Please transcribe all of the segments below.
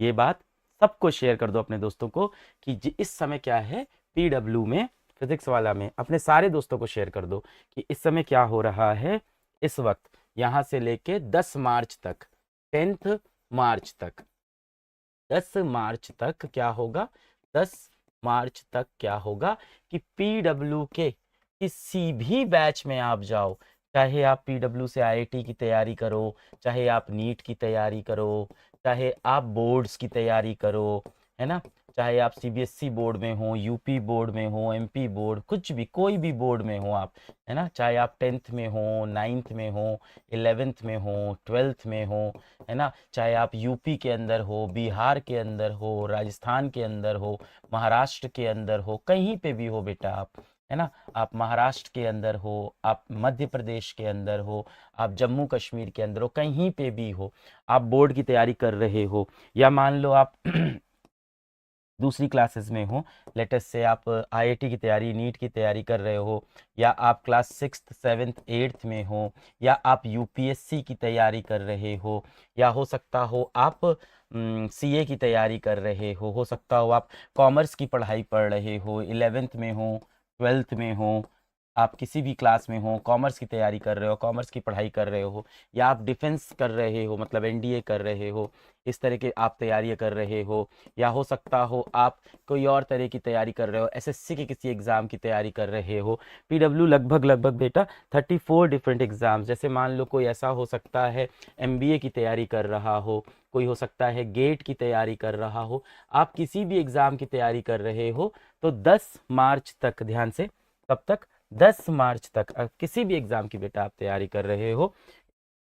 ये बात सबको शेयर कर दो अपने दोस्तों को कि इस समय क्या है पीडब्ल्यू में, फिजिक्स वाला में, अपने सारे दोस्तों को शेयर कर दो कि इस समय क्या हो रहा है। इस वक्त यहाँ से लेके 10 मार्च तक, 10 मार्च तक, 10 मार्च तक क्या होगा, 10 मार्च तक क्या होगा कि पीडब्ल्यू के किसी भी बैच में आप जाओ, चाहे आप पीडब्ल्यू से आईआईटी की तैयारी करो, चाहे आप नीट की तैयारी करो, चाहे आप बोर्ड्स की तैयारी करो, है ना, चाहे आप सीबीएसई बोर्ड में हो, यूपी बोर्ड में हो, एमपी बोर्ड, कुछ भी कोई भी बोर्ड में हो आप, है ना, चाहे आप 10th में हो, 9th में हो, 11th में हो, 12th में हो, है ना, चाहे आप यूपी के अंदर हो, बिहार के अंदर हो, राजस्थान के अंदर हो, महाराष्ट्र के अंदर हो, कहीं पे भी हो बेटा आप, है ना, आप महाराष्ट्र के अंदर हो, आप मध्य प्रदेश के अंदर हो, आप जम्मू कश्मीर के अंदर हो, कहीं पे भी हो, आप बोर्ड की तैयारी कर रहे हो, या मान लो आप दूसरी क्लासेस में हो, लेटेस्ट से आप आईआईटी की तैयारी, नीट की तैयारी कर रहे हो, या आप क्लास 6th 7th 8th में हो, या आप यूपीएससी की तैयारी कर रहे हो, या हो सकता हो आप सीए की तैयारी कर रहे हो सकता हो आप कॉमर्स की पढ़ाई पढ़ रहे हो, 11th में हो, 12th में हो, आप किसी भी क्लास में हो, कॉमर्स की तैयारी कर रहे हो, कॉमर्स की पढ़ाई कर रहे हो, या आप डिफेंस कर रहे हो, मतलब एनडीए कर रहे हो, इस तरह के आप तैयारियां कर रहे हो, या हो सकता हो आप कोई और तरह की तैयारी कर रहे हो, एसएससी के किसी एग्ज़ाम की तैयारी कर रहे हो। पीडब्ल्यू लगभग लगभग बेटा 34 डिफरेंट एग्ज़ाम्स, जैसे मान लो कोई ऐसा हो सकता है एमबीए की तैयारी कर रहा हो, कोई हो सकता है गेट की तैयारी कर रहा हो, आप किसी भी एग्ज़ाम की तैयारी कर रहे हो तो 10 मार्च तक, ध्यान से, कब तक, 10 मार्च तक किसी भी एग्ज़ाम की बेटा आप तैयारी कर रहे हो,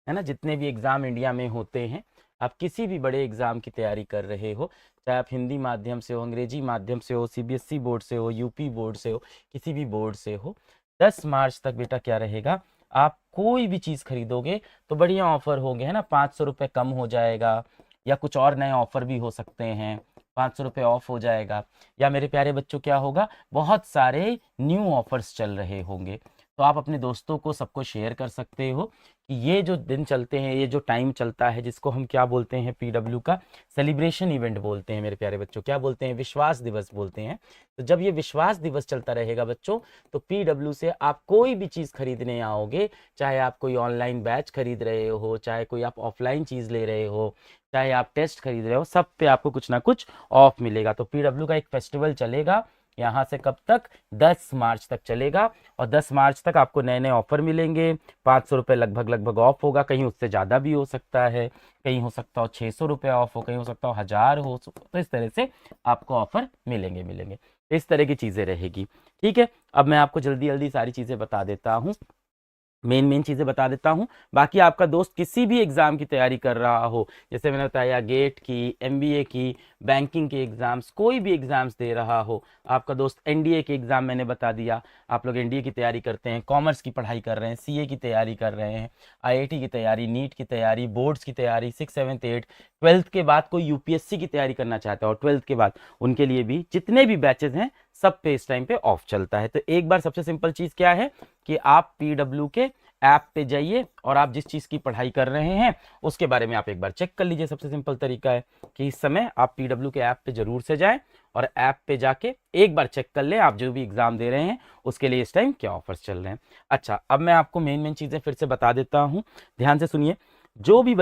है ना, जितने भी एग्ज़ाम इंडिया में होते हैं, आप किसी भी बड़े एग्ज़ाम की तैयारी कर रहे हो, चाहे आप हिंदी माध्यम से हो, अंग्रेजी माध्यम से हो, सीबीएसई बोर्ड से हो, यूपी बोर्ड से हो, किसी भी बोर्ड से हो, 10 मार्च तक बेटा क्या रहेगा, आप कोई भी चीज़ खरीदोगे तो बढ़िया ऑफर होंगे, है ना, 500 रुपये कम हो जाएगा, या कुछ और नए ऑफर भी हो सकते हैं, 500 रुपये ऑफ हो जाएगा, या मेरे प्यारे बच्चों क्या होगा, बहुत सारे न्यू ऑफर्स चल रहे होंगे। तो आप अपने दोस्तों को सबको शेयर कर सकते हो कि ये जो दिन चलते हैं, ये जो टाइम चलता है, जिसको हम क्या बोलते हैं, पीडब्ल्यू का सेलिब्रेशन इवेंट बोलते हैं मेरे प्यारे बच्चों, क्या बोलते हैं, विश्वास दिवस बोलते हैं। तो जब ये विश्वास दिवस चलता रहेगा बच्चों, तो पीडब्ल्यू से आप कोई भी चीज़ खरीदने आओगे, चाहे आप कोई ऑनलाइन बैच खरीद रहे हो, चाहे कोई आप ऑफलाइन चीज़ ले रहे हो, चाहे आप टेस्ट खरीद रहे हो, सब पे आपको कुछ ना कुछ ऑफ मिलेगा। तो पीडब्ल्यू का एक फेस्टिवल चलेगा यहाँ से कब तक, 10 मार्च तक चलेगा, और 10 मार्च तक आपको नए नए ऑफर मिलेंगे, 500 रुपये लगभग लगभग ऑफ होगा, कहीं उससे ज़्यादा भी हो सकता है, कहीं हो सकता हो 600 रुपये ऑफ हो, कहीं हो सकता हो 1000 हो, तो इस तरह से आपको ऑफर मिलेंगे। इस तरह की चीज़ें रहेगी। ठीक है, अब मैं आपको जल्दी जल्दी सारी चीज़ें बता देता हूँ, मेन चीज़ें बता देता हूँ। बाकी आपका दोस्त किसी भी एग्ज़ाम की तैयारी कर रहा हो, जैसे मैंने बताया गेट की, एमबीए की, बैंकिंग के एग्ज़ाम्स, कोई भी एग्ज़ाम्स दे रहा हो, आपका दोस्त एनडीए के एग्ज़ाम मैंने बता दिया, आप लोग एनडीए की तैयारी करते हैं, कॉमर्स की पढ़ाई कर रहे हैं, सीए की तैयारी कर रहे हैं, आईआईटी की तैयारी, नीट की तैयारी, बोर्ड्स की तैयारी, 6 7 8 12th के बाद कोई यूपीएससी की तैयारी करना चाहता है और 12th के बाद, उनके लिए भी जितने भी बैचेज हैं सब पे इस टाइम पे ऑफ चलता है। तो एक बार सबसे सिंपल चीज़ क्या है कि आप पीडब्ल्यू के ऐप पे जाइए और आप जिस चीज़ की पढ़ाई कर रहे हैं उसके बारे में आप एक बार चेक कर लीजिए। सबसे सिंपल तरीका है कि इस समय आप पीडब्ल्यू के ऐप पे जरूर से जाएं और ऐप पे जाके एक बार चेक कर लें आप जो भी एग्जाम दे रहे हैं उसके लिए इस टाइम क्या ऑफर्स चल रहे हैं। अच्छा, अब मैं आपको मेन चीज़ें फिर से बता देता हूँ, ध्यान से सुनिए। जो भी